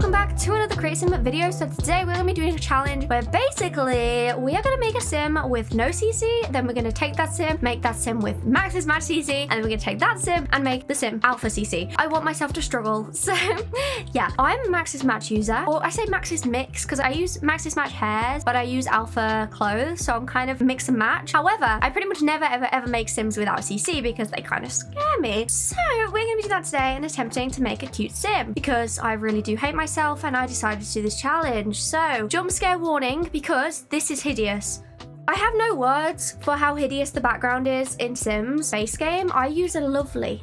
welcome back to another Create Sim video. So today we're going to be doing a challenge where basically we are going to make a sim with no CC, then we're going to take that sim, make that sim with Maxis match CC, and then we're going to take that sim and make the sim alpha CC. I want myself to struggle. So yeah, I'm a Maxis match user, or I say Maxis mix because I use Maxis match hairs, but I use alpha clothes, so I'm kind of mix and match. However, I pretty much never ever make sims without CC because they kind of scare me. So we're going to be doing that today and attempting to make a cute sim because I really do hate myself and I decided to do this challenge. So jump scare warning because this is hideous. I have no words for how hideous the background is in Sims base game. I use a lovely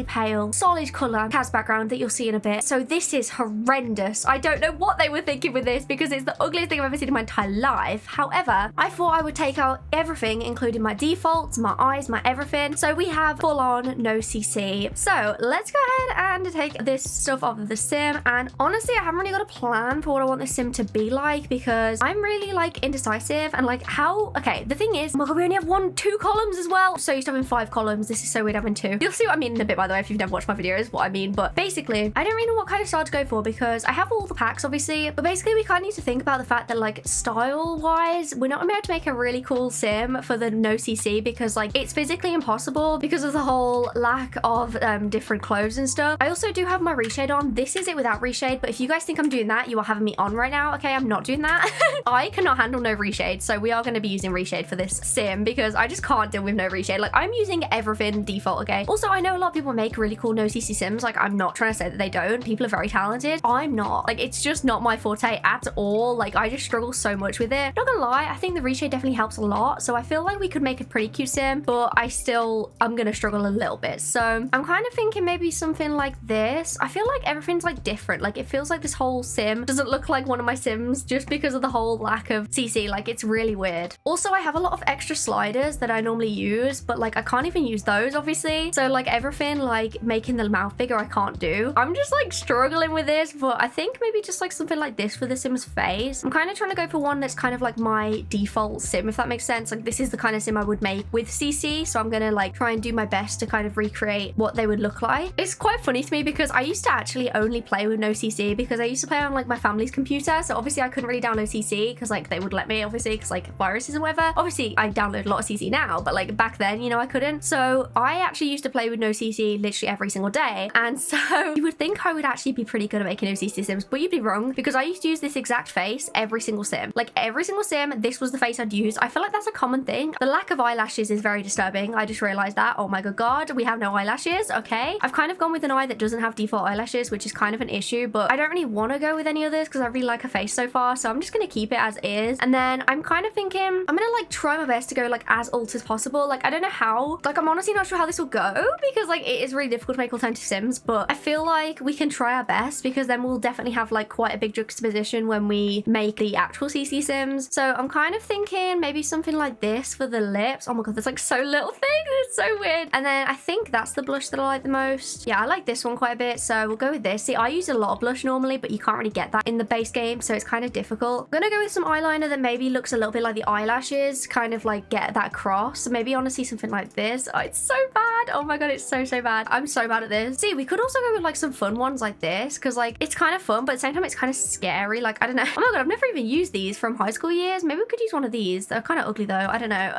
pale, solid colour CAS background that you'll see in a bit. So this is horrendous. I don't know what they were thinking with this because it's the ugliest thing I've ever seen in my entire life. However, I thought I would take out everything, including my defaults, my eyes, my everything. So we have full on no CC. So let's go ahead and take this stuff off of the sim. And honestly, I haven't really got a plan for what I want this sim to be like because I'm really like indecisive and like okay, the thing is, oh my god, we only have 2 columns as well. So used to having 5 columns. This is so weird having 2. You'll see what I mean in a bit, by the way, if you've never watched my videos, what I mean. But basically, I don't really know what kind of style to go for because I have all the packs, obviously. But basically, we kind of need to think about the fact that, like, style-wise, we're not going to be able to make a really cool sim for the no CC because, like, it's physically impossible because of the whole lack of different clothes and stuff. I also do have my reshade on. This is it without reshade. But if you guys think I'm doing that, you are having me on right now. Okay, I'm not doing that. I cannot handle no reshade. So we are going to be using reshade for this sim because I just can't deal with no reshade. Like, I'm using everything default, okay? Also, I know a lot of people make really cool no CC sims. Like, I'm not trying to say that they don't. People are very talented. I'm not. Like, it's just not my forte at all. Like, I just struggle so much with it. Not gonna lie, I think the reshade definitely helps a lot. So I feel like we could make a pretty cute sim, but I'm gonna struggle a little bit. So I'm kind of thinking maybe something like this. I feel like everything's like different. Like, it feels like this whole sim doesn't look like one of my sims just because of the whole lack of CC. Like, it's really weird. Also, I have a lot of extra sliders that I normally use, but like I can't even use those, obviously. So like everything like making the mouth bigger I can't do. I'm just like struggling with this, but I think maybe just like something like this for the sim's face. I'm kind of trying to go for one that's kind of like my default sim, if that makes sense. Like, this is the kind of sim I would make with CC, so I'm gonna like try and do my best to kind of recreate what they would look like. It's quite funny to me because I used to actually only play with no CC because I used to play on like my family's computer, so obviously I couldn't really download CC because like they would let me, obviously, because like viruses and whatever. Obviously I download a lot of CC now, but like back then, you know, I couldn't. So I actually used to play with no CC literally every single day. And so you would think I would actually be pretty good at making no CC sims, but you'd be wrong because I used to use this exact face every single sim. Like every single sim, this was the face I'd use. I feel like that's a common thing. The lack of eyelashes is very disturbing. I just realized that. Oh my god, we have no eyelashes. Okay. I've kind of gone with an eye that doesn't have default eyelashes, which is kind of an issue, but I don't really want to go with any others because I really like her face so far. So I'm just going to keep it as is. And then I'm kind of thinking I'm going to like try my best to go like as alt as possible. Like, I don't know how. Like, I'm honestly not sure how this will go because like it is really difficult to make alternative sims, but I feel like we can try our best because then we'll definitely have like quite a big juxtaposition when we make the actual CC sims. So I'm kind of thinking maybe something like this for the lips. Oh my god, there's like so little things. It's so weird. And then I think that's the blush that I like the most. Yeah, I like this one quite a bit, so we'll go with this. See, I use a lot of blush normally, but you can't really get that in the base game, so it's kind of difficult. I'm gonna go with some eyeliner that maybe looks a little bit like the eyelashes, kind of like get that across. So maybe honestly something like this. Oh, it's so bad. Oh my god, it's so bad. I'm so bad at this. See, we could also go with like some fun ones like this because like it's kind of fun, but at the same time it's kind of scary. Like, I don't know. Oh my god, I've never even used these from high school years. Maybe we could use one of these. They're kind of ugly though. I don't know.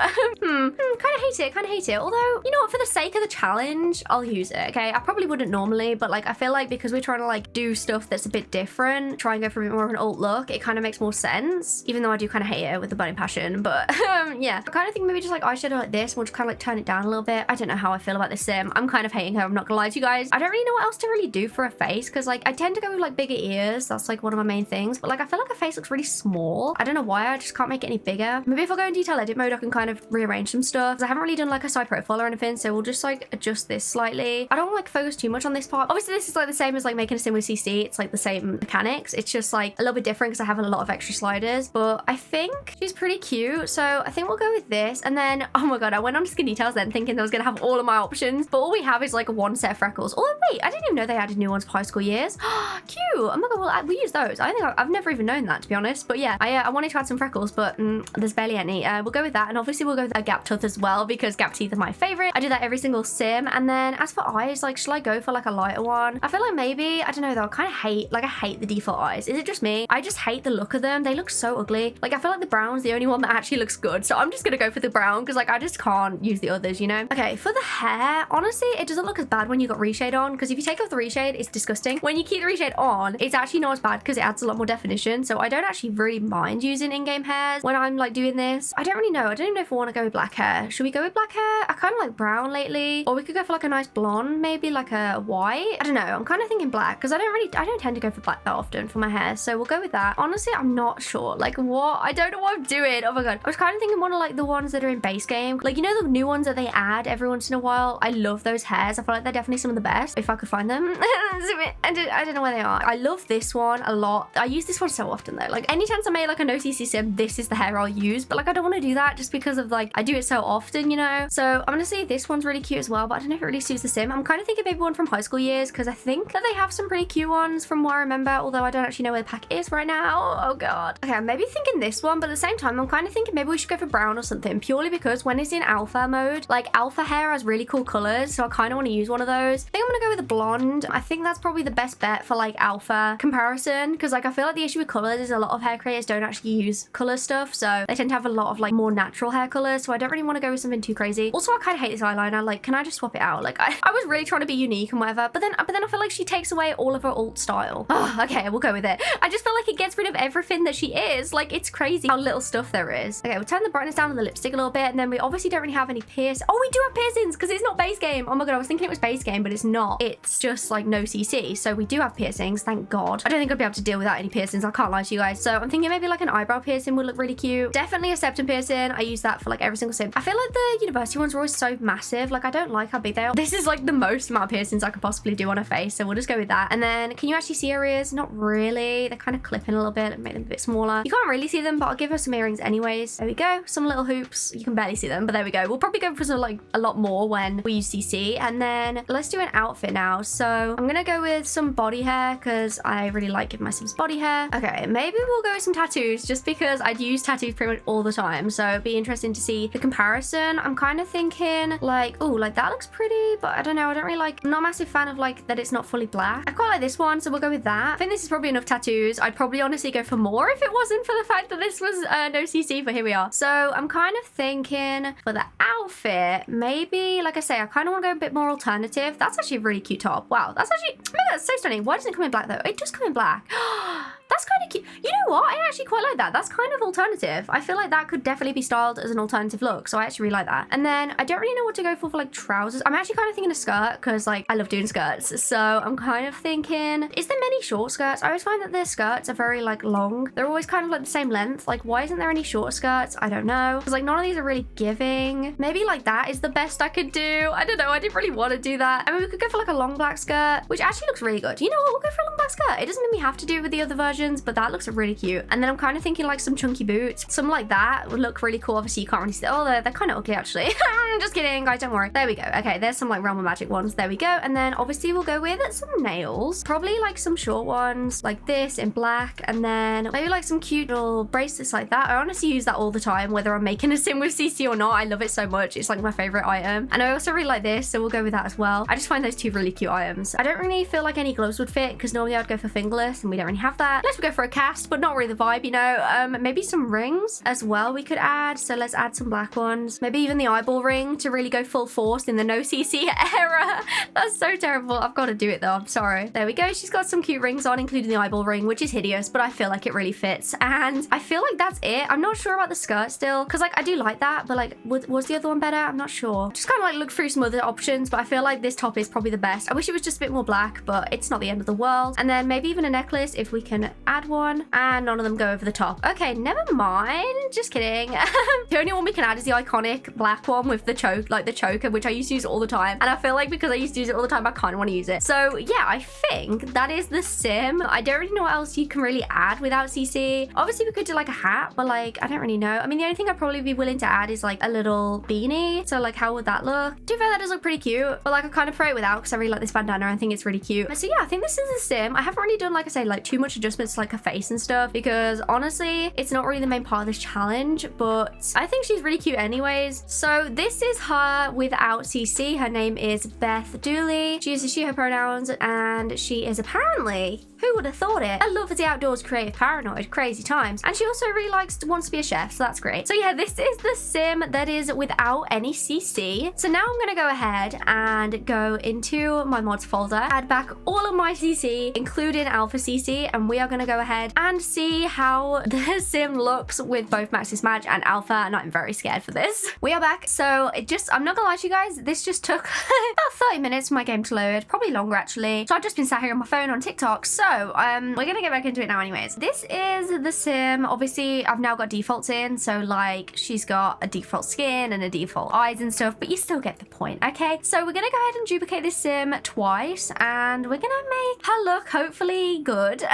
Kind of hate it. Although, you know what, for the sake of the challenge, I'll use it. Okay, I probably wouldn't normally, but like I feel like because we're trying to like do stuff that's a bit different, try and go for a bit more of an alt look, it kind of makes more sense, even though I do kind of hate it with the burning passion. But yeah, I kind of think maybe just like eyeshadow like this, we'll just kind of like turn it down a little bit. I don't know how I feel about this sim. I'm kind of hating her, I'm not gonna lie to you guys. I don't really know what else to really do for a face because like I tend to go with like bigger ears. That's like one of my main things, but like I feel like her face looks really small. I don't know why, I just can't make it any bigger. Maybe if I go in detail edit mode I can kind of rearrange some stuff because I haven't really done like a side profile or anything, so we'll just like adjust this slightly. I don't want to like focus too much on this part. Obviously this is like the same as like making a sim with CC. It's like the same mechanics, it's just like a little bit different because I have a lot of extra sliders, but I think she's pretty cute. So I think we'll go with this. And then, oh my God, I went on to Skin Details then thinking I was going to have all of my options. But all we have is like one set of freckles. Oh, wait, I didn't even know they added new ones for high school years. Cute. Oh my God, well, we use those. I think I've never even known that, to be honest. But yeah, I wanted to add some freckles, but there's barely any. We'll go with that. And obviously we'll go with a gap tooth as well because gap teeth are my favorite. I do that every single sim. And then as for eyes, like, shall I go for like a lighter one? I feel like maybe, I don't know though, I kind of hate, like I hate the default eyes. Is it just me? I just hate the look of them. They look so ugly. Like I feel like the brown's the only one that actually looks good. So I'm just gonna go for the brown because like I just can't use the others, you know? Okay, for the hair, honestly, it doesn't look as bad when you got reshade on because if you take off the reshade, it's disgusting. When you keep the reshade on, it's actually not as bad because it adds a lot more definition. So I don't actually really mind using in-game hairs when I'm like doing this. I don't really know. I don't even know if I want to go with black hair. Should we go with black hair? I kind of like brown lately. Or we could go for like a nice blonde, maybe like a white. I don't know. I'm kind of thinking black because I don't tend to go for black that often for my hair. So we'll go with that. Honestly, I'm not sure. Like what? I don't know what I'm doing. Oh my God. I was kind of thinking one of like the ones that are in base game. Like, you know, the new ones that they add every once in a while. I love those hairs. I feel like they're definitely some of the best if I could find them. I don't know where they are. I love this one a lot. I use this one so often though. Like any chance I made like a no CC sim, this is the hair I'll use. But like I don't want to do that just because of like I do it so often, you know. So I'm gonna say this one's really cute as well, but I don't know if it really suits the sim. I'm kind of thinking maybe one from high school years because I think that they have some pretty cute ones from what I remember, although I don't actually know where the pack is right now. Oh God. Okay, I'm maybe thinking this one, but at the same time I'm kind of thinking maybe we should go for brown or something, purely because when it's in alpha mode, like alpha hair has really cool colors, so I kind of want to use one of those. I think I'm gonna go with a blonde. I think that's probably the best bet for like alpha comparison because like I feel like the issue with colors is a lot of hair creators don't actually use color stuff, so they tend to have a lot of like more natural hair colors, so I don't really want to go with something too crazy. Also, I kind of hate this eyeliner. Like, can I just swap it out? Like I was really trying to be unique and whatever, but then I feel like she takes away all of her alt style. Oh, okay, we'll go with it. I just feel like it gets rid of everything that she is. Like, it's crazy how little stuff there is. Okay, we'll turn the brightness down on the lipstick a little bit, and then we obviously don't really have any pierce. Oh, we do have piercings because it's not base game. Oh my God, I was thinking it was base game, but it's not. It's just like no CC, so we do have piercings, thank God. I don't think I'd be able to deal without any piercings. I can't lie to you guys. So I'm thinking maybe like an eyebrow piercing would look really cute. Definitely a septum piercing. I use that for like every single sim. I feel like the university ones are always so massive. Like I don't like how big they are. This is like the most amount of piercings I could possibly do on her face, so we'll just go with that. And then can you actually see her ears? Not really. They're kind of clipping a little bit and make them a bit smaller. You can't really see them, but I'll give her some earrings anyways. There we go. Some little hoops. You can barely see them, but there we go. We'll probably go for some, like a lot more when we use CC. And then let's do an outfit now. So I'm gonna go with some body hair because I really like giving my sims body hair. Okay, maybe we'll go with some tattoos just because I'd use tattoos pretty much all the time, so it'd be interesting to see the comparison. I'm kind of thinking like, oh, like that looks pretty, but I don't know. I don't really like, I'm not a massive fan of like that it's not fully black. I quite like this one, so we'll go with that. I think this is probably enough tattoos. I'd probably honestly go for more if it wasn't for the fact that this was no CC, but here we are. So I'm kind of thinking for the outfit, maybe, like I say, I kind of want to go a bit more alternative. That's actually a really cute top. Wow, that's actually, oh, that's so stunning. Why doesn't it come in black though? It does come in black. That's kind of cute. You know what? I actually quite like that. That's kind of alternative. I feel like that could definitely be styled as an alternative look. So I actually really like that. And then I don't really know what to go for like trousers. I'm actually kind of thinking a skirt because like I love doing skirts. So I'm kind of thinking, is there many short skirts? I always find that their skirts are very like long. They're always kind of like the same length. Like why isn't there any shorter skirts? I don't know. Because like none of these are really giving. Maybe like that is the best I could do. I don't know. I didn't really want to do that. I mean, we could go for like a long black skirt, which actually looks really good. You know what? We'll go for a long black skirt. It doesn't mean we have to do it with the other versions, but that looks really cute. And then I'm kind of thinking like some chunky boots. Something like that would look really cool. Obviously you can't really see. Oh, they're kind of ugly actually. Just kidding, guys, don't worry. There we go. Okay, there's some like Realm of Magic ones. There we go. And then obviously we'll go with some nails. Probably like some short ones like this in black. And then maybe like some cute little bracelets like that. I honestly use that all the time, whether I'm making a sim with CC or not. I love it so much. It's like my favorite item. And I also really like this, so we'll go with that as well. I just find those two really cute items. I don't really feel like any gloves would fit because normally I'd go for fingerless and we don't really have that. Unless we go for a cast, but not really the vibe, you know. Maybe some rings as well we could add. So let's add some black ones. Maybe even the eyeball ring to really go full force in the no CC era. That's so terrible. I've got to do it though. I'm sorry. There we go. She's got some cute rings on, including the eyeball ring, which is hideous, but I feel like it really fits. And I feel like that's it. I'm not sure about the skirt still, because like I do like that, but like was the other one better? I'm not sure. Just kind of like look through some other options, but I feel like this top is probably the best. I wish it was just a bit more black, but it's not the end of the world. And then maybe even a necklace if we can add one, and none of them go over the top. Okay, never mind. Just kidding. The only one we can add is the iconic black one with the choke, like the choker, which I used to use all the time. And I feel like because I used to use it all the time, I kind of want to use it. So yeah, I think that is the sim. I don't really know what else you can really add without CC. Obviously, we could do like a hat, but like, I don't really know. I mean, the only thing I'd probably be willing to add is like a little beanie. So like, how would that look? To be fair, that does look pretty cute, but like, I kind of prefer it without because I really like this bandana. I think it's really cute. So yeah, I think this is a sim. I haven't really done, like I say, like too much adjustments to like her face and stuff because honestly, it's not really the main part of this challenge, but I think she's really cute anyways. So this is her without CC. Her name is Beth Dooley. She uses she, her pronouns, and she is apparently, who would have thought it, a love of the outdoors, creative, paranoid, crazy times. And she also really wants to be a chef, so that's great. So yeah, this is the sim that is without any CC. So now I'm gonna go ahead and go into my mods folder, add back all of my CC, including alpha CC, and we are gonna go ahead and see how the sim looks with both Maxis Match and alpha, and I'm very scared for this. We are back. So I'm not gonna lie to you guys, this just took about 30 minutes for my game to load, probably longer actually. So I've just been sat here on my phone on TikTok. So we're gonna get back into it now anyways. This is the sim. Obviously, I've now got defaults in, so like she's got a default skin and a default eyes and stuff, but you still get the point, okay? So we're gonna go ahead and duplicate this sim twice, and we're gonna make her look hopefully good,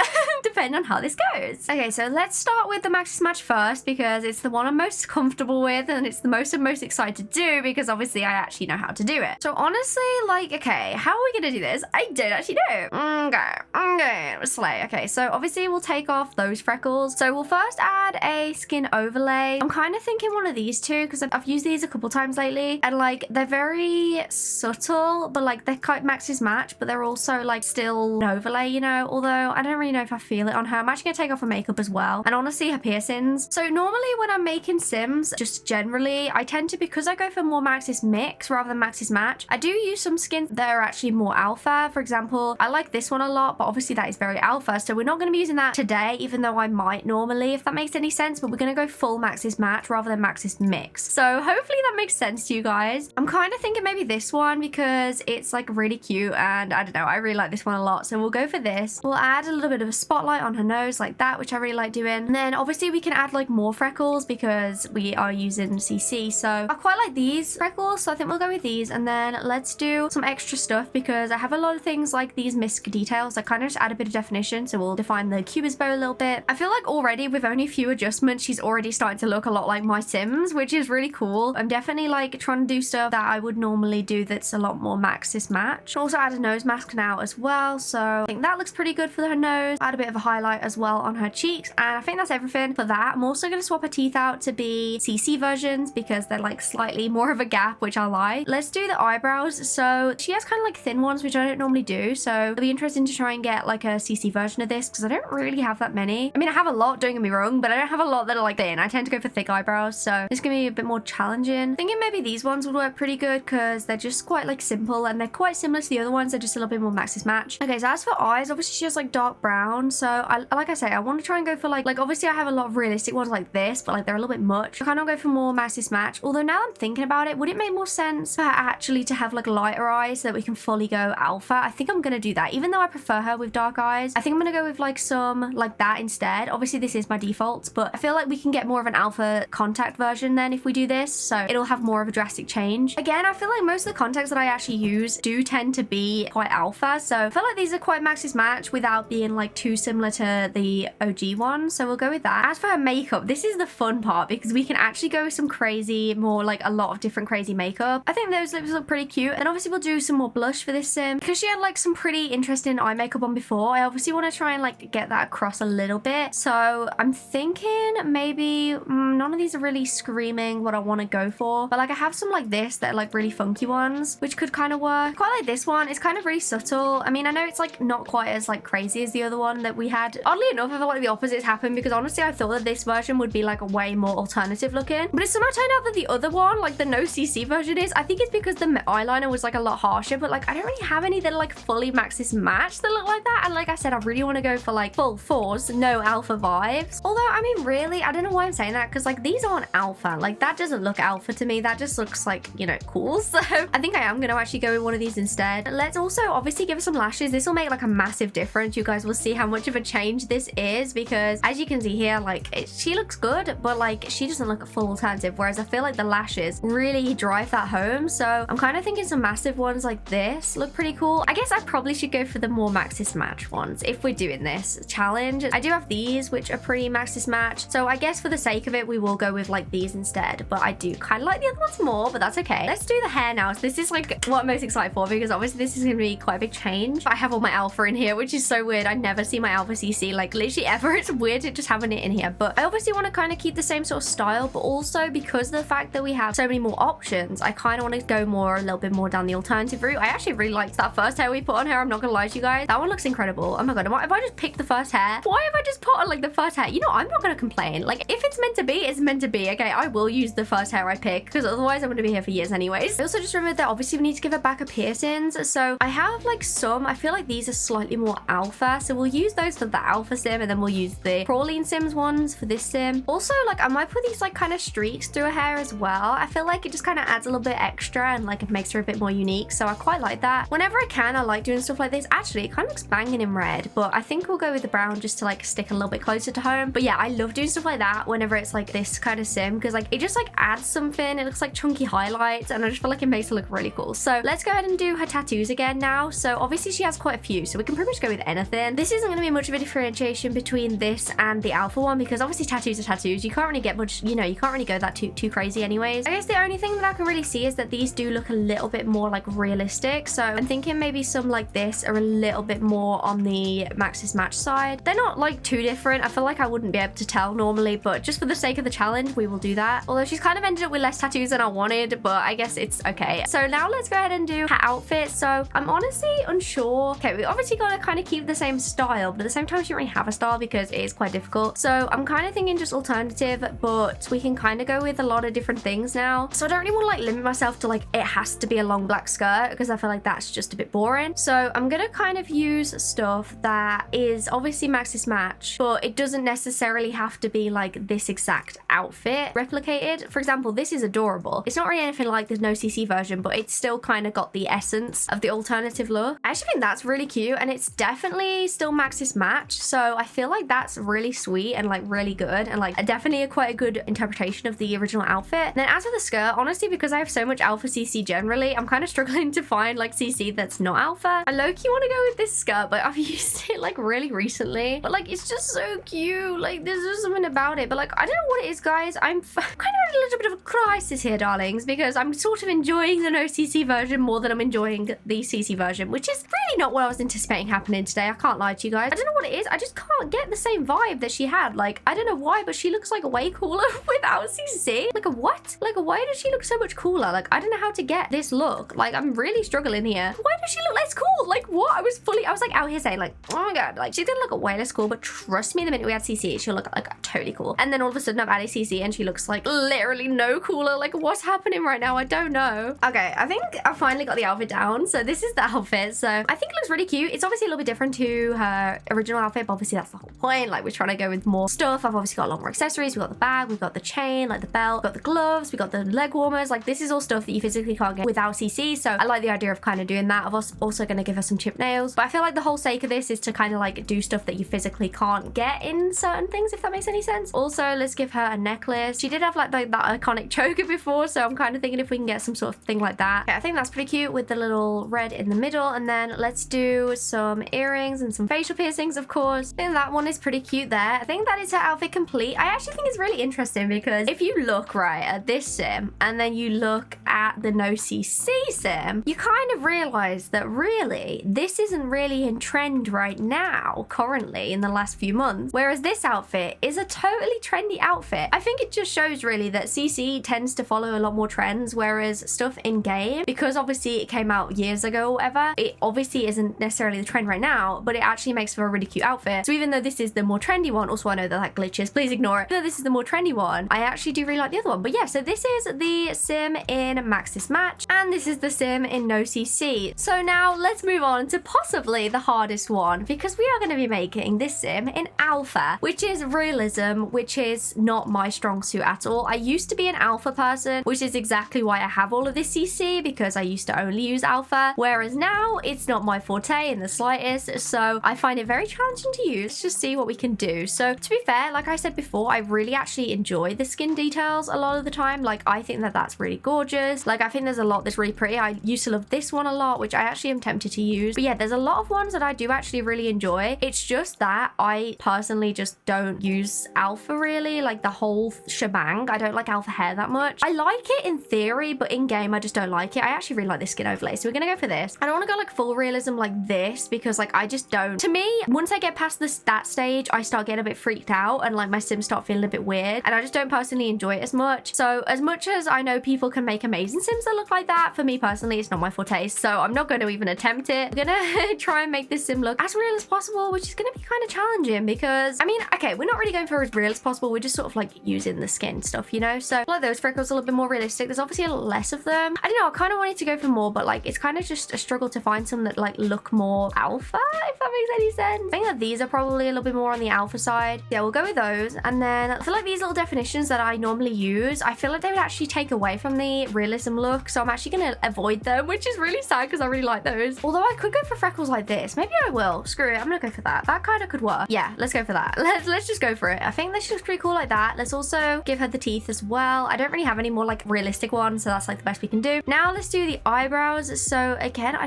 depending on how this goes. Okay, so let's start with the Maxis Match first because it's the one I'm most comfortable with, and it's the most I'm most excited to do because obviously I actually know how to do it. So honestly, like, okay, how are we gonna do this? I don't actually know. Okay, slay. Okay, so obviously we'll take off those freckles. So we'll first add a skin overlay. I'm kind of thinking one of these two because I've used these a couple times lately, and like they're very subtle, but like they're quite Maxis Match, but they're also like still an overlay, you know, although I don't really know if I feel it on her. I'm actually gonna take off her makeup as well, and honestly her piercings. So normally when I'm making sims, just generally, I tend to, because I go for more Maxis Mix rather than Maxis Match, I do use some skins that are actually more alpha. For example, I like this one a lot, but obviously that is very alpha, so we're not going to be using that today, even though I might normally, if that makes any sense, but we're going to go full Maxis Match rather than Maxis Mix. So hopefully that makes sense to you guys. I'm kind of thinking maybe this one because it's like really cute, and I don't know, I really like this one a lot, so we'll go for this. We'll add a little bit of a spotlight on her nose like that, which I really like doing, and then obviously we can add like more freckles because we are using CC. So I quite like these freckles, so I think we'll go with these, and then let's do some extra stuff because I have a lot of things like these misc details. I kind of just add a bit of definition, so we'll define the cubist bow a little bit. I feel like already with only a few adjustments, she's already starting to look a lot like my sims, which is really cool. I'm definitely like trying to do stuff that I would normally do that's a lot more Maxis Match. Also add a nose mask now as well, so I think that looks pretty good for her nose. Add a bit of a highlight as well on her cheeks, and I think that's everything for that. I'm also going to swap her teeth out to be CC versions because they're like slightly more of a gap, which I like. Let's do the eyebrows. So she has kind of like thin ones, which I don't normally do, so it'll be interesting to try and get like a CC version of this because I don't really have that many. I mean, I have a lot, don't get me wrong, but I don't have a lot that are like thin. I tend to go for thick eyebrows, so it's gonna be a bit more challenging. Thinking maybe these ones would work pretty good because they're just quite like simple and they're quite similar to the other ones. They're just a little bit more Maxis Match. Okay, so as for eyes, obviously she has like dark brown, so I like I say, I want to try and go for like obviously I have a lot of realistic ones like this, but like they're a little bit much. I kind of go for more Maxis Match, although now I'm thinking about it, would it make more sense for her actually to have like lighter eyes so that we can fully go alpha? I think I'm gonna do that, even though I prefer her with dark eyes. I think I'm gonna go with like some like that instead. Obviously this is my default, but I feel like we can get more of an alpha contact version then if we do this, so it'll have more of a drastic change. Again, I feel like most of the contacts that I actually use do tend to be quite alpha, so I feel like these are quite Maxis Match without being like too similar to the OG one, so we'll go with that. As for her makeup, this is the fun part because we can actually go with some crazy, more like a lot of different crazy makeup. I think those lips look pretty cute, and obviously we'll do some more blush for this sim because she had like some pretty interesting eye makeup on before. I obviously want to try and like get that across a little bit, so I'm thinking maybe none of these are really screaming what I want to go for, but like I have some like this that are like really funky ones which could kind of work. Quite like this one. It's kind of really subtle. I mean, I know it's like not quite as like crazy as the other one that we had. Oddly enough, I feel like the opposites happened because honestly I thought that this version would be like a way more alternative looking, but it somehow turned out that the other one, like the no CC version is. I think it's because the eyeliner was like a lot harsher, but like I don't really have any that are like fully Maxis Match that look like that, and like I said, I really want to go for like full force, no alpha vibes. Although, I mean, really, I don't know why I'm saying that, because like these aren't alpha. Like that doesn't look alpha to me. That just looks like, you know, cool. So I think I am going to actually go with one of these instead. Let's also obviously give her some lashes. This will make like a massive difference. You guys will see how much of a change this is, because as you can see here, like she looks good, but like she doesn't look a full alternative. Whereas I feel like the lashes really drive that home. So I'm kind of thinking some massive ones like this look pretty cool. I guess I probably should go for the more Maxis match ones if we're doing this challenge. I do have these, which are pretty Maxis match. So I guess for the sake of it, we will go with like these instead. But I do kind of like the other ones more, but that's okay. Let's do the hair now. So this is like what I'm most excited for, because obviously this is going to be quite a big change. I have all my alpha in here, which is so weird. I never see my alpha CC like literally ever. It's weird just having it in here. But I obviously want to kind of keep the same sort of style, but also because of the fact that we have so many more options, I kind of want to go more a little bit more down the alternative route. I actually really liked that first hair we put on her. I'm not gonna lie to you guys, that one looks incredible. Oh my god, if I just picked the first hair, why have I just put on like the first hair? You know, I'm not gonna complain. Like if it's meant to be, it's meant to be. Okay, I will use the first hair I pick, because otherwise I'm gonna be here for years anyways. I also just remembered that obviously we need to give her back her piercings. So I have like some, I feel like these are slightly more alpha, so we'll use those for the alpha sim, and then we'll use the Praline Sims ones for this sim. Also, like I might put these like kind of streaks through her hair as well. I feel like it just kind of adds a little bit extra, and like it makes her a bit more unique. So I quite like that. Whenever I can, I like doing stuff like this. Actually, it kind of looks banging in red, but I think we'll go with the brown just to like stick a little bit closer to home. But yeah, I love doing stuff like that whenever it's like this kind of sim, because like it just like adds something. It looks like chunky highlights, and I just feel like it makes her look really cool. So let's go ahead and do her tattoos again now. So obviously she has quite a few, so we can pretty much go with anything. This isn't going to be much of a differentiation between this and the alpha one, because obviously tattoos are tattoos. You can't really get much, you know, you can't really go that too crazy anyways. I guess the only thing that I can really see is that these do look a little bit more like realistic. So I'm thinking maybe some like this are a little bit more on the Maxis match side. They're not like too different. I feel like I wouldn't be able to tell normally, but just for the sake of the challenge, we will do that. Although she's kind of ended up with less tattoos than I wanted, but I guess it's okay. So now let's go ahead and do her outfit. So I'm honestly unsure. Okay, we obviously got to kind of keep the same style, but at the same time, she don't really have a style because it is quite difficult. So I'm kind of thinking just alternative, but we can kind of go with a lot of different things now. So I don't really want to like limit myself to like, it has to be a long black skirt, because I feel like that's just a bit boring. So I'm going to kind of use stuff that is obviously Maxis match, but it doesn't necessarily have to be like this exact outfit replicated. For example, this is adorable. It's not really anything like the no CC version, but it's still kind of got the essence of the alternative look. I actually think that's really cute, and it's definitely still Maxis match. So I feel like that's really sweet and like really good, and like definitely quite a good interpretation of the original outfit. And then as for the skirt, honestly, because I have so much alpha CC generally, I'm kind of struggling to find like CC that's not alpha. I low-key want to go with this skirt, but I've used it like really recently, but like it's just so cute. Like there's just something about it, but like I don't know what it is, guys. I'm kind of in a little bit of a crisis here, darlings, because I'm sort of enjoying the no CC version more than I'm enjoying the CC version, which is really not what I was anticipating happening today. I can't lie to you guys. I don't know what it is. I just can't get the same vibe that she had. Like I don't know why, but she looks like way cooler without CC. Like a what? Like why does she look so much cooler? Like I don't know how to get this look. Like I'm really struggling here. Why does she look less cool? Like what? I was like out here saying like, oh my god, like she's gonna look way less cool, but trust me, the minute we add CC, she'll look like totally cool. And then all of a sudden I've added CC and she looks like literally no cooler. Like what's happening right now? I don't know. Okay, I think I finally got the outfit down. So this is the outfit. So I think it looks really cute. It's obviously a little bit different to her original outfit, but obviously that's the whole point. Like we're trying to go with more stuff. I've obviously got a lot more accessories. We've got the bag, we've got the chain, like the belt, we've got the gloves, we've got the leg warmers. Like this is all stuff that you physically can't get without CC. So I like the idea of kind of doing that. I'm also going to give her some chip nails, but I feel like the whole sake of this is to kind of like do stuff that you physically can't get in certain things, if that makes any sense. Also, let's give her a necklace. She did have like that iconic choker before, so I'm kind of thinking if we can get some sort of thing like that. Okay, I think that's pretty cute with the little red in the middle. And then let's do some earrings and some facial piercings, of course. I think that one is pretty cute there. I think that is her outfit complete. I actually think it's really interesting because if you look right at this sim and then you look at the no CC sim, you kind of realize that really this isn't really in trend right now, currently in the last few months, whereas this outfit is a totally trendy outfit. I think it just shows really that CC tends to follow a lot more trends, whereas stuff in game, because obviously it came out years ago or whatever, it obviously maybe isn't necessarily the trend right now, but it actually makes for a really cute outfit. So even though this is the more trendy one, also I know that glitches, please ignore it. Even though this is the more trendy one, I actually do really like the other one. But yeah, so this is the sim in Maxis Match, and this is the sim in No CC. So now let's move on to possibly the hardest one, because we are going to be making this sim in alpha, which is realism, which is not my strong suit at all. I used to be an alpha person, which is exactly why I have all of this CC, because I used to only use alpha, whereas now it's not my forte in the slightest, so I find it very challenging to use. Let's just see what we can do. So to be fair, like I said before, I really actually enjoy the skin details a lot of the time. Like, I think that that's really gorgeous. Like, I think there's a lot that's really pretty. I used to love this one a lot, which I actually am tempted to use. But yeah, there's a lot of ones that I do actually really enjoy. It's just that I personally just don't use alpha really, like the whole shebang. I don't like alpha hair that much. I like it in theory, but in game I just don't like it. I actually really like this skin overlay, so we're gonna go for this. I don't want to go like full realism like this, because like I just don't. To me, once I get past that stage, I start getting a bit freaked out, and like my sims start feeling a bit weird, and I just don't personally enjoy it as much. So as much as I know people can make amazing sims that look like that, for me personally it's not my forte, so I'm not going to even attempt it. I'm gonna try and make this sim look as real as possible, which is going to be kind of challenging, because I mean, okay, we're not really going for as real as possible, we're just sort of like using the skin stuff, you know? So like those freckles a little bit more realistic. There's obviously a lot less of them. I don't know, I kind of wanted to go for more, but like it's kind of just a struggle to find some that like look more alpha, if that makes any sense. I think that these are probably a little bit more on the alpha side. Yeah, we'll go with those. And then I feel like these little definitions that I normally use, I feel like they would actually take away from the realism look, so I'm actually going to avoid them, which is really sad because I really like those. Although I could go for freckles like this. Maybe I will. Screw it, I'm gonna go for that. That kind of could work. Yeah, let's go for that. Let's just go for it. I think this looks pretty cool like that. Let's also give her the teeth as well. I don't really have any more like realistic ones, so that's like the best we can do. Now let's do the eyebrows. So again, I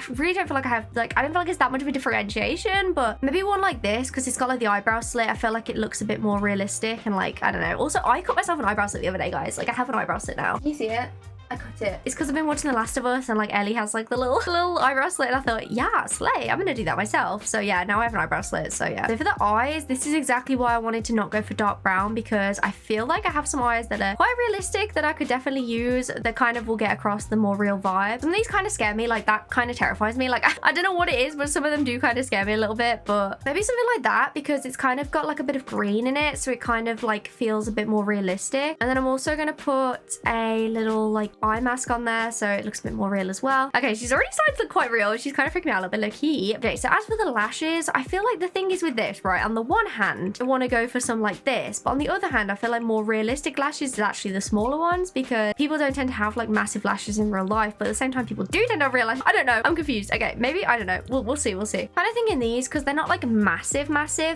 really don't feel like I have like, I don't feel like it's that much of a differentiation, but maybe one like this, because it's got like the eyebrow slit. I feel like it looks a bit more realistic, and like, I don't know. Also, I cut myself an eyebrow slit the other day, guys. Like, I have an eyebrow slit now. Can you see it? I cut it. It's because I've been watching The Last of Us, and like Ellie has like the little eyebrow slit, and I thought, yeah, slay, I'm gonna do that myself. So yeah, now I have an eyebrow slit. So yeah. So for the eyes, this is exactly why I wanted to not go for dark brown, because I feel like I have some eyes that are quite realistic that I could definitely use, that kind of will get across the more real vibe. Some of these kind of scare me, like that kind of terrifies me. Like I don't know what it is, but some of them do kind of scare me a little bit. But maybe something like that, because it's kind of got like a bit of green in it, so it kind of like feels a bit more realistic. And then I'm also gonna put a little like eye mask on there, so it looks a bit more real as well. Okay, she's already starting to look quite real. She's kind of freaking me out a little bit, low-key. Okay, so as for the lashes, I feel like the thing is with this, right? On the one hand, I want to go for some like this, but on the other hand, I feel like more realistic lashes is actually the smaller ones, because people don't tend to have like massive lashes in real life, but at the same time, people do tend to have real lashes. I don't know. I'm confused. Okay, maybe, I don't know. We'll see. Kind of thinking these, because they're not like massive,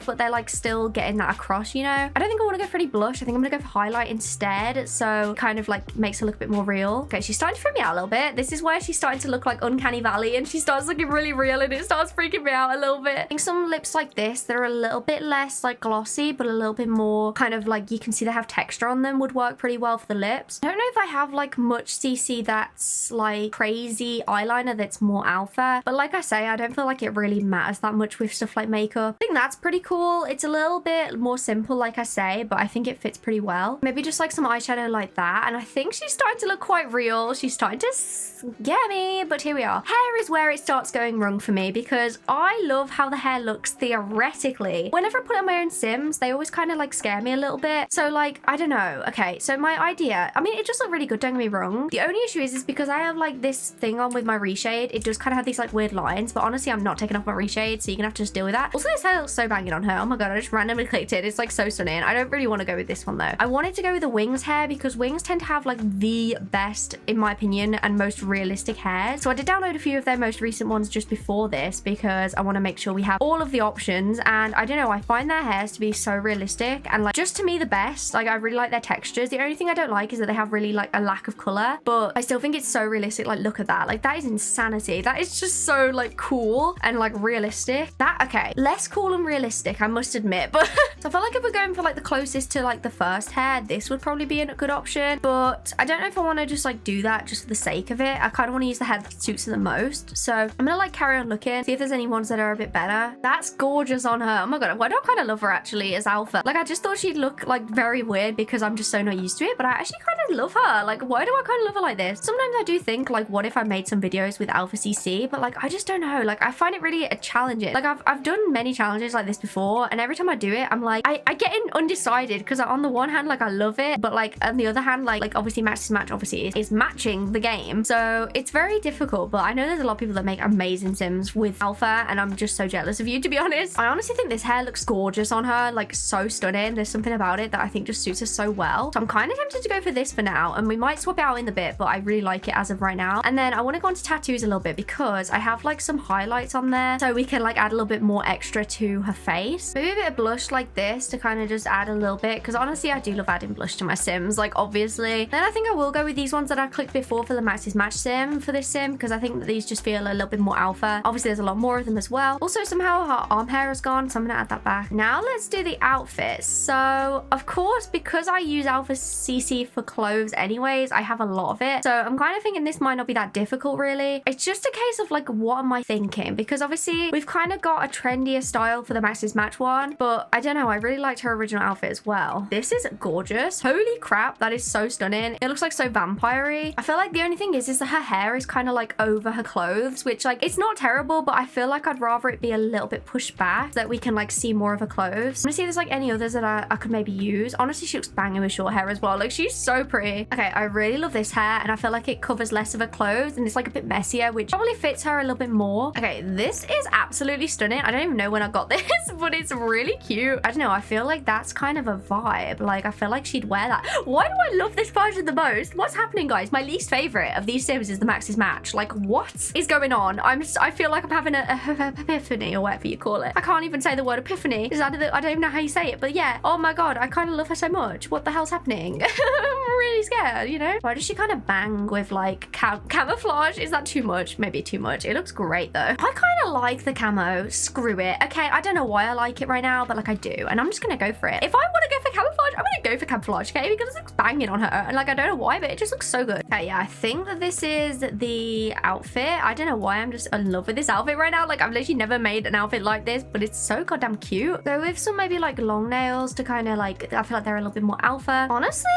but they're like still getting that across, you know? I don't think I want to go for any blush. I think I'm going to go for highlight instead, so kind of like makes her look a bit more real. Okay, she's starting to freak me out a little bit. This is where she's starting to look like Uncanny Valley, and she starts looking really real, and it starts freaking me out a little bit. I think some lips like this that are a little bit less like glossy, but a little bit more kind of like, you can see they have texture on them, would work pretty well for the lips. I don't know if I have like much CC that's like crazy eyeliner that's more alpha, but like I say, I don't feel like it really matters that much with stuff like makeup. I think that's pretty cool. It's a little bit more simple, like I say, but I think it fits pretty well. Maybe just like some eyeshadow like that, and I think she's starting to look quite real. She's starting to scare me, but here we are. Hair is where it starts going wrong for me, because I love how the hair looks theoretically. Whenever I put on my own sims, they always kind of like scare me a little bit. So like, I don't know. Okay, so my idea, I mean, it just looked really good, don't get me wrong. The only issue is because I have like this thing on with my reshade, it does kind of have these like weird lines, but honestly, I'm not taking off my reshade, so you're gonna have to just deal with that. Also, this hair looks so banging on her. Oh my god, I just randomly clicked it. It's like so stunning. I don't really want to go with this one though. I wanted to go with the wings hair, because wings tend to have like the best, in my opinion, and most realistic hair. So I did download a few of their most recent ones just before this, because I want to make sure we have all of the options. And I don't know, I find their hairs to be so realistic, and like just to me the best. Like, I really like their textures. The only thing I don't like is that they have really like a lack of color, but I still think it's so realistic. Like, look at that. Like, that is insanity. That is just so like cool and like realistic. That, okay, less cool and realistic, I must admit, but so I feel like if we're going for like the closest to like the first hair, this would probably be a good option. But I don't know if I want to just just like do that just for the sake of it. I kind of want to use the hair that suits her the most. So I'm gonna like carry on looking, see if there's any ones that are a bit better. That's gorgeous on her. Oh my god, why do I kind of love her actually as Alpha? Like I just thought she'd look like very weird because I'm just so not used to it, but I actually kind of love her. Like why do I kind of love her like this? Sometimes I do think like what if I made some videos with Alpha CC, but like I just don't know. Like I find it really challenging. Like I've done many challenges like this before, and every time I do it I'm like I get undecided because on the one hand like I love it, but like on the other hand like obviously Maxis Match obviously is matching the game, so it's very difficult. But I know there's a lot of people that make amazing sims with Alpha, and I'm just so jealous of you, to be honest. I honestly think this hair looks gorgeous on her, like so stunning. There's something about it that I think just suits her so well, so I'm kind of tempted to go for this for now, and we might swap it out in a bit, but I really like it as of right now. And then I want to go on to tattoos a little bit because I have like some highlights on there, so we can like add a little bit more extra to her face. Maybe a bit of blush like this to kind of just add a little bit, because honestly I do love adding blush to my sims, like obviously. Then I think I will go with these ones that I clicked before for the Maxis Match sim for this sim, because I think that these just feel a little bit more Alpha. Obviously there's a lot more of them as well. Also somehow her arm hair has gone, so I'm gonna add that back. Now let's do the outfits. So of course, because I use Alpha CC for clothes anyways, I have a lot of it, so I'm kind of thinking this might not be that difficult really. It's just a case of like what am I thinking, because obviously we've kind of got a trendier style for the Maxis Match one, but I don't know, I really liked her original outfit as well. This is gorgeous. Holy crap, that is so stunning. It looks like so vampire-y. I feel like the only thing is that her hair is kind of like over her clothes, which like it's not terrible, but I feel like I'd rather it be a little bit pushed back so that we can like see more of her clothes. I'm gonna see if there's like any others that I could maybe use. Honestly, she looks banging with short hair as well. Like she's so pretty. Okay, I really love this hair, and I feel like it covers less of her clothes and it's like a bit messier, which probably fits her a little bit more. Okay, this is absolutely stunning. I don't even know when I got this, but it's really cute. I don't know, I feel like that's kind of a vibe. Like I feel like she'd wear that. Why do I love this version the most? What's happening, guys? My least favorite of these sims is the Maxis Match. Like what is going on? I feel like I'm having a epiphany or whatever you call it. I can't even say the word epiphany. I don't even know how you say it, but yeah. Oh my god, I kind of love her so much. What the hell's happening? I'm really scared, you know? Why does she kind of bang with like camouflage? Is that too much? Maybe too much. It looks great though. I kind of like the camo. Screw it. Okay, I don't know why I like it right now, but like I do, and I'm just gonna go for it. If I want to go for camouflage, I'm gonna go for camouflage, okay? Because it looks banging on her, and like I don't know why, but it just looks so good. Okay, yeah, I think that this is the outfit. I don't know why I'm just in love with this outfit right now. Like I've literally never made an outfit like this, but it's so goddamn cute. So with some maybe like long nails to kind of like, I feel like they're a little bit more Alpha. Honestly,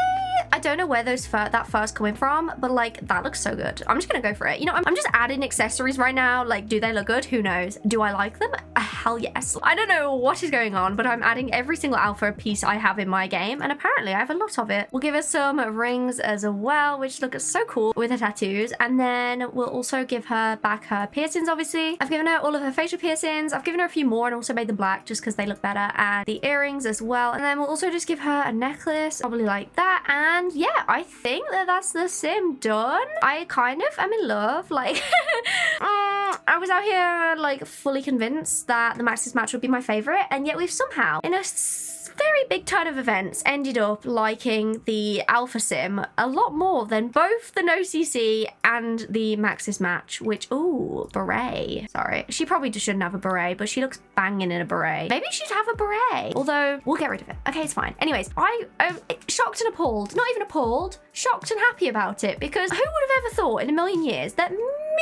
I don't know where those that fur's coming from, but like that looks so good. I'm just gonna go for it. You know, I'm just adding accessories right now. Like, do they look good? Who knows? Do I like them? Hell yes. I don't know what is going on, but I'm adding every single Alpha piece I have in my game, and apparently I have a lot of it. We'll give her some rings as well, which look so cool with her tattoos, and then we'll also give her back her piercings. Obviously I've given her all of her facial piercings. I've given her a few more and also made them black just because they look better, and the earrings as well. And then we'll also just give her a necklace, probably like that. And yeah, I think that that's the sim done. I kind of am in love. Like I was out here like fully convinced that the Maxis Match would be my favorite, and yet we've somehow in a very big turn of events ended up liking the Alpha sim a lot more than both the No CC and the Maxis Match, which, ooh, beret. Sorry, she probably just shouldn't have a beret, but she looks banging in a beret. Maybe she'd have a beret, although we'll get rid of it. Okay, it's fine. Anyways, I'm shocked and appalled, not even appalled, shocked and happy about it, because who would have ever thought in a million years that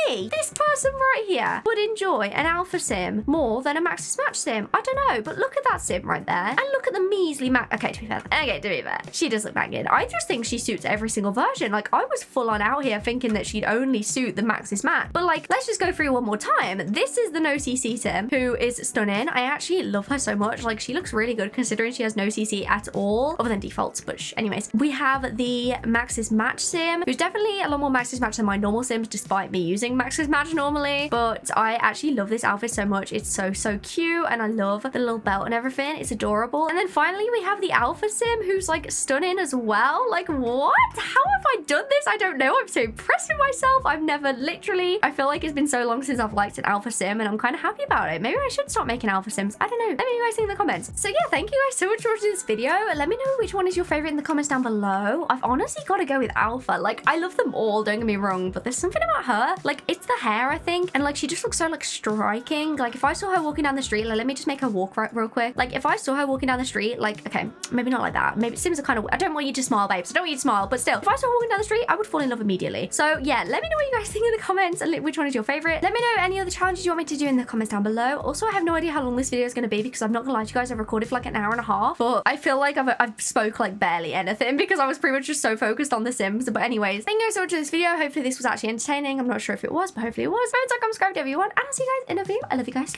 me, this person right here, would enjoy an Alpha sim more than a Maxis Match sim? I don't know, but look at that sim right there, and look at the measly okay, to be fair, she does look banging. I just think she suits every single version. Like I was full on out here thinking that she'd only suit the Maxis Match, but like let's just go through one more time. This is the No CC sim, who is stunning. I actually love her so much. Like she looks really good considering she has no CC at all, other than defaults. But anyways, we have the Maxis Match sim, who's definitely a lot more Maxis Match than my normal sims, despite me using Maxis Match normally. But I actually love this outfit so much. It's so cute, and I love the little belt and everything. It's adorable. And then finally we have the Alpha sim, who's like stunning as well. Like what? How have I done this? I don't know. I'm so impressed with myself. I've never literally, I feel like it's been so long since I've liked an Alpha sim, and I'm kind of happy about it. Maybe I should start making Alpha sims. I don't know. Let me know what you guys think in the comments. So yeah, thank you guys so much for watching this video. Let me know which one is your favorite in the comments down below. I've honestly got to go with Alpha. Like I love them all, don't get me wrong, but there's something about her. Like Like, it's the hair, I think. And like, she just looks so like striking. Like, if I saw her walking down the street, like, let me just make her walk real quick. Like, if I saw her walking down the street, like, okay, maybe not like that. Maybe Sims are kind of, I don't want you to smile, babes. I don't want you to smile, but still, if I saw her walking down the street, I would fall in love immediately. So yeah, let me know what you guys think in the comments and which one is your favorite. Let me know any other challenges you want me to do in the comments down below. Also, I have no idea how long this video is going to be because I'm not gonna lie to you guys, I've recorded for like an hour and a half, but I feel like I've spoke like barely anything because I was pretty much just so focused on The Sims. But anyways, thank you guys so much for this video. Hopefully this was actually entertaining. I'm not sure if it was, but hopefully it was. Remember to subscribe, whatever you want, and I'll see you guys in a video. I love you guys.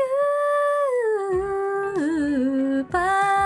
Goodbye.